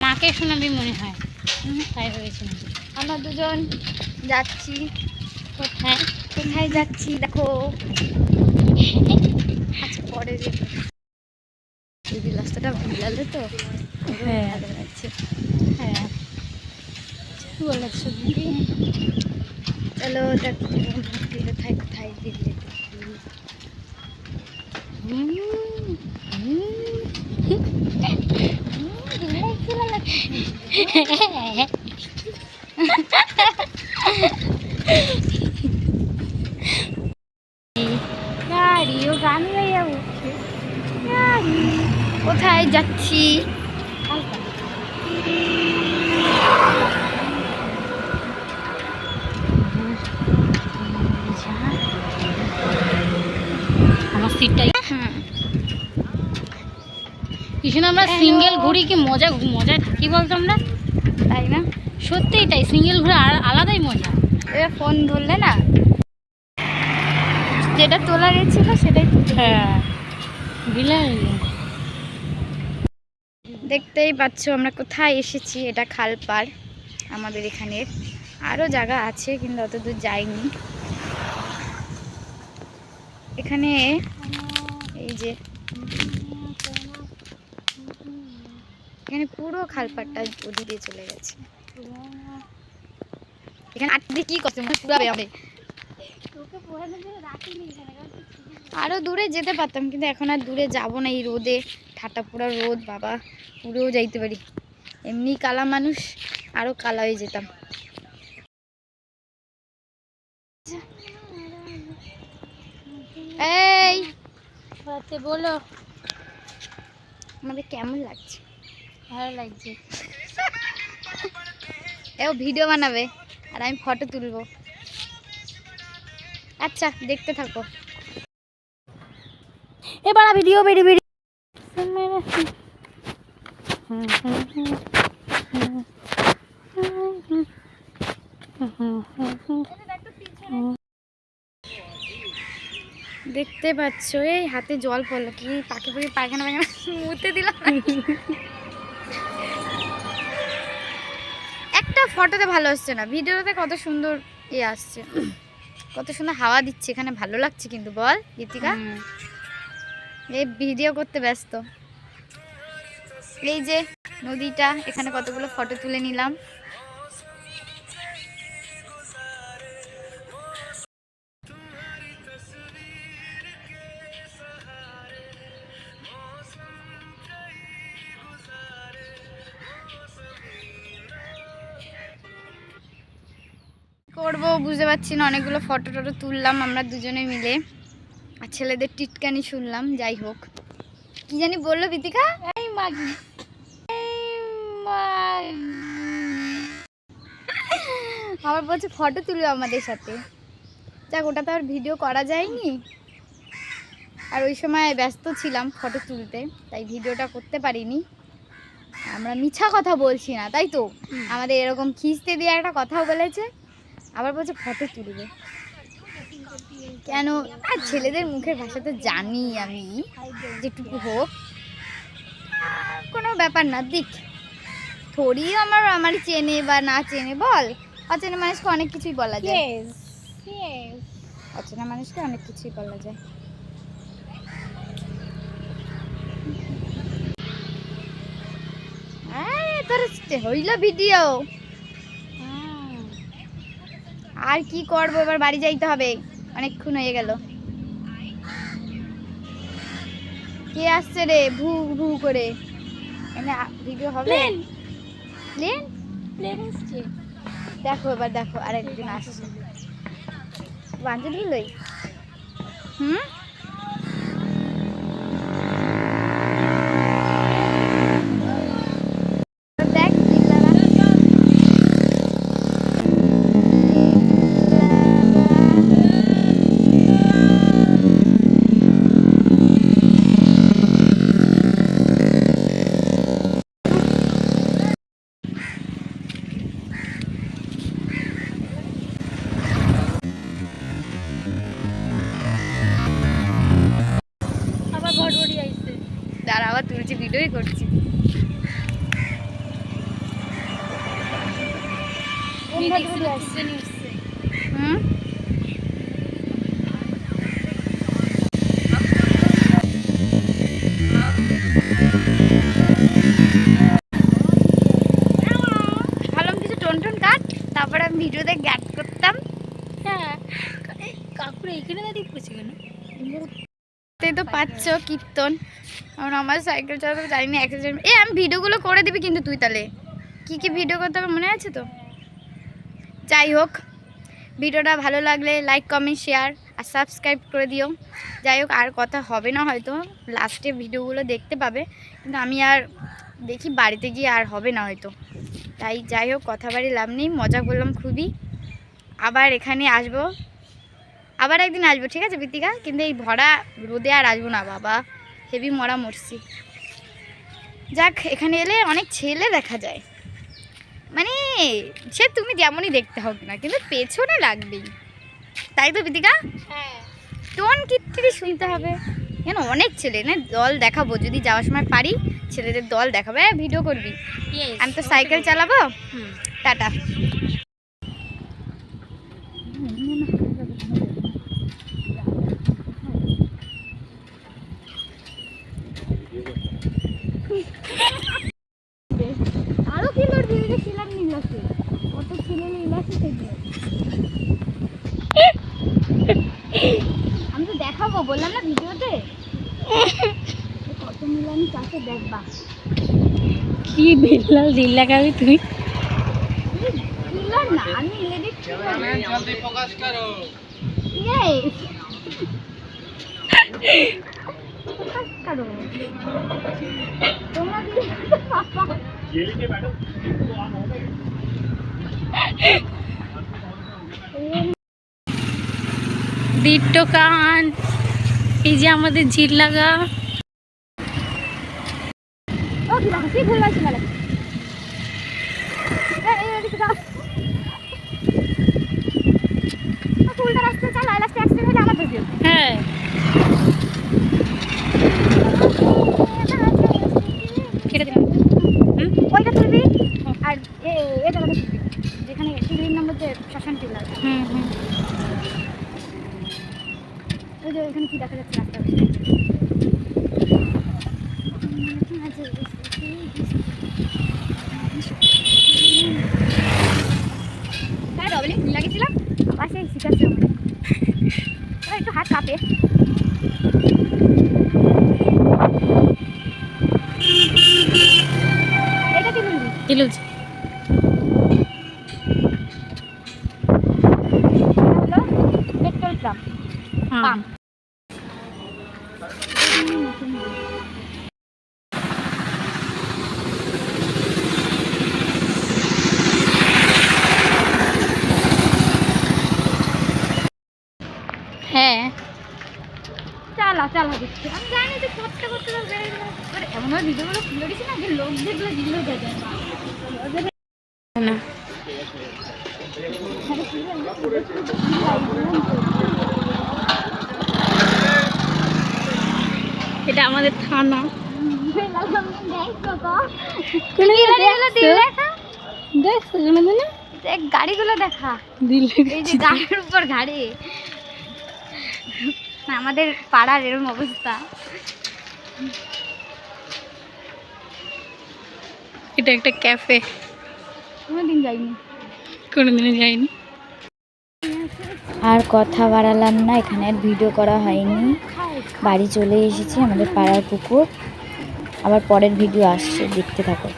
মাকে শোনাবি মনে হয়, তাই হয়েছে। আমরা দুজন যাচ্ছি। কোথায় কোথায় যাচ্ছি দেখো। আচ্ছা পরে যে এই রাস্তাটা ভিড়ালে তো ভালো লাগছে। হ্যাঁ বলেছো দিদি। চলো দেখো কোথায় কোথায় দিলে। গাড়িও গান গাইয়া উঠছে। কোথায় যাচ্ছি? আমার সিটটাই ভীষণ। আমরা সিঙ্গেল ঘুরি কি মজায় থাকি বলতো আমরা, তাই না? সত্যিই তাই। সিঙ্গেল ঘুরে আলাদাই মজা। এবার ফোন ধরলে না, যেটা তোলা গেছিল সেটাই। হ্যাঁ দেখতেই পাচ্ছ আমরা কোথায় এসেছি। এটা খালপাড় আমাদের এখানে। আরও জায়গা আছে কিন্তু অত দূর যাইনি। এখানে এই যে এখানে পুরো খালপাড়টা ওদিকে চলে গেছে। এখানে আটকে কি করছে আরো দূরে যেতে পারতাম, কিন্তু এখন আর দূরে যাব না। এই রোদে, ঠাটা পুরা রোদ বাবা, পুরেও যাইতে পারি। এমনি কালা মানুষ, আরো কালা হয়ে যেতাম। এই বলো আমাদের কেমন লাগছে? ভালো লাগছে। ও ভিডিও বানাবে আর আমি ফটো তুলবো। আচ্ছা দেখতে থাকো। এবার ভিডিও বেরি বেরি। দেখতে পাচ্ছ এই হাতে জল পড়লো, কি পাখি পায়খানা মুতে দিলাম। একটা ফটোতে ভালো আসছে না, ভিডিওতে কত সুন্দর আসছে, কত সুন্দর হাওয়া দিচ্ছে এখানে, ভালো লাগছে কিন্তু বল গীতিকা। এই ভিডিও করতে ব্যস্ত। এই যে নদীটা, এখানে কতগুলো ফটো তুলে নিলাম। করবো বুঝতে পারছি না, অনেকগুলো ফটো টটো তুললাম আমরা দুজনে মিলে, আর ছেলেদের টিটকানি শুনলাম। যাই হোক, কি জানি বললো বিতিকা, আবার বলছে ফটো তুলবে আমাদের সাথে। যাক, ওটা তো আর ভিডিও করা যায়নি, আর ওই সময় ব্যস্ত ছিলাম ফটো তুলতে, তাই ভিডিওটা করতে পারিনি। আমরা মিছা কথা বলছি না, তাই তো? আমাদের এরকম খিস্তে দিয়ে একটা কথাও বলেছে, আবার বলছে ফটো তুলবে কেন? আর ছেলেদের মুখের ভাষা তো জানি আমি, যেটুকু হোক কোনো ব্যাপার না। দিক থোড়ি আমার চেনে বা না চেনে, বল অচেনা মানুষকে অনেক কিছুই বলা যায়। অচেনা মানুষকে অনেক কিছুই বলা যায়। তোর হইল ভিডিও, আর কি করবো, এবার বাড়ি যাইতে হবে, অনেকক্ষণ হয়ে গেল। কে আসছে রে ভু ভু করে? এনে ভিডিও হবে? প্লেন আসছে, দেখো এবার দেখো, আর একদিন আসছে বাঞ্জলি লই। দেখ দাঁড়া আবার তুলছি, ভিডিওই করছি। হুম ভাবলাম কিছু টোন টোন কাট, তারপরে আমি ভিডিওতে গ্যাট করতাম। হ্যাঁ, কাকুরা এখানে দাঁড়িয়ে পড়েছে কেন? তো পাচ্ছ কীর্তন। কারণ আমার সাইকেল চালাতে জানি না অ্যাক্সিডেন্ট। আমি ভিডিওগুলো করে দিবি কিন্তু তুই, তাহলে কি কি ভিডিও করতে হবে মনে আছে তো? যাই হোক, ভিডিওটা ভালো লাগলে লাইক কমেন্ট শেয়ার আর সাবস্ক্রাইব করে দিও। যাই হোক, আর কথা হবে না হয়তো, লাস্টে ভিডিওগুলো দেখতে পাবে, কিন্তু আমি আর দেখি বাড়িতে গিয়ে আর হবে না হয়তো। তাই যাই হোক, কথা বাড়ি লাভ নেই, মজা করলাম খুবই। আবার এখানে আসবো, আবার একদিন আসবো, ঠিক আছে প্রীতিকা? কিন্তু এই ভরা রোদে আর আসবো না বাবা, হেভি মরা মরছি। যাক, এখানে এলে অনেক ছেলে দেখা যায়, মানে সে তুমি যেমনই দেখতে হোক না, কিন্তু পেছনে লাগবেই, তাই তো প্রীতিকা? হ্যাঁ, টোন কীর্তি শুনতে হবে। কেন, অনেক ছেলে না, দল দেখাবো যদি যাওয়ার সময় পারি, ছেলেদের দল দেখাবো। ভিডিও করবি, আমি তো সাইকেল চালাবো। টাটা। আরো কি করবি? ছিলাম নীলাসে, কত ছিল নীলাসে থেকে। আমি তো দেখাবো বললাম না ভিডিওতে, কত মিলানি চাষে দেখবা। কি বিল্লাল দিল লাগাবি তুই? কিলার না, আমি লেডিস জলদি ফোকাস করো। ফোকাস করো তোমরা দিলে পাপা জেলি के बैठो तो आम हो गए। দিট্টো কান, এই যে আমাদের ঝিল লাগা। ও কি লাগা, কি ভুল লাগছে না লাগে। এই এদিকে যা, উল্টা রাস্তা চালা, লাস্টে অ্যাক্সিডেন্ট হলে আমার দোষ। হ্যাঁ, কেটে দিলাম। ওইটা তুলবি আর এটা তুলবি, যেখানে টিভির নম্বর যে শ্মশান টিল আছে। ওই যে এখানে কি দেখা যাচ্ছে রাস্তা? হ্যাঁ, ডবলিং লাগিয়েছিলাম, পাশে শিখাচ্ছে আমাদের, একটু হাত কাঁপে। এটা কি বলবি? দিলুজ পেট্রোল পাম্প। হ্যাঁ, চালা চালা দিচ্ছি, আমি জানি যে করতে করতে এমনভাবে ভিডিওগুলো খুলে দিচ্ছি না যে লোক দেখলে ভিডিও দেখে না এটা আমাদের থানা। গাড়িগুলো দেখা, এই যে গাড়ির উপর গাড়ি, আমাদের পাড়ার এরকম অবস্থা। এটা একটা ক্যাফে, কোনোদিন যাইনি, কোনোদিনও যাইনি। আর কথা বাড়ালাম না, এখানে আর ভিডিও করা হয়নি, বাড়ি চলে এসেছি, আমাদের পাড়ার পুকুর। আবার পরের ভিডিও আসছে, দেখতে থাকো।